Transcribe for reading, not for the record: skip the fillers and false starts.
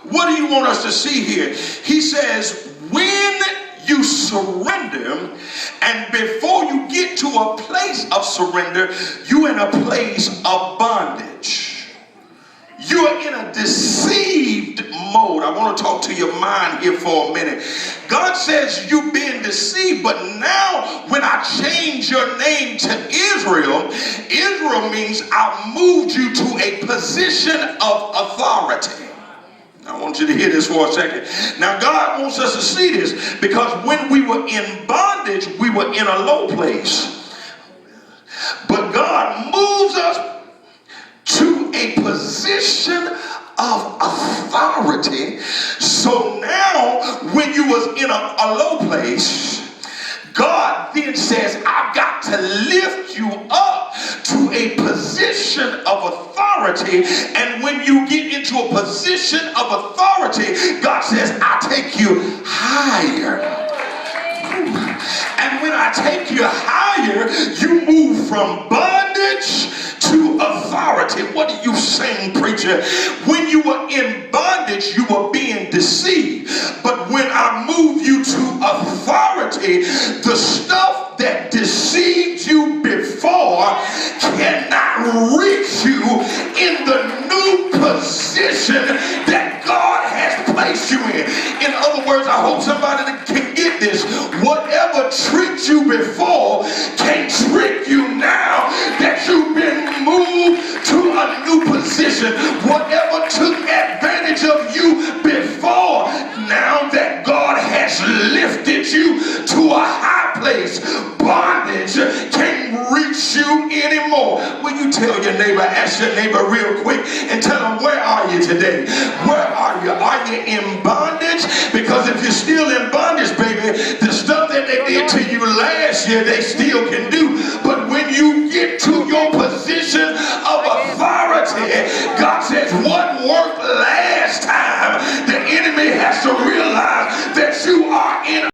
what do you want us to see here? He says, when you surrender, and before you get to a place of surrender, you're in a place of bondage. You're in a deceived mode. I want to talk to your mind here for a minute. God says you've been deceived, but now when I change your name to Israel, Israel means I moved you to a position of authority. I want you to hear this for a second. Now, God wants us to see this because when we were in bondage, we were in a low place. But God moves us to a position of authority. So now, when you was in a low place, God then says, I've got to lift you up to a position of authority. And when you get into a position of authority, God says, I take you higher. And when I take you higher, you move from bondage to authority. What are you saying, preacher? When you were in bondage, you were being deceived. But when I move you to authority, the stuff that deceived you before cannot reach you in the new position that God has placed you in. In other words, I hope somebody can get this. Whatever tricked you before can't trick you now that you've been moved to a new position. Whatever took advantage of you before, now that God has lifted you to a high place, bondage can't reach you anymore. Will you tell your neighbor, ask your neighbor real quick and tell them, where are you today? Where are you? Are you in bondage? Because if you're still in bondage, baby, the stuff that they did to you last year, they still can do. But when you get to your position of authority, God says, what worked last time, the enemy has to realize that you are in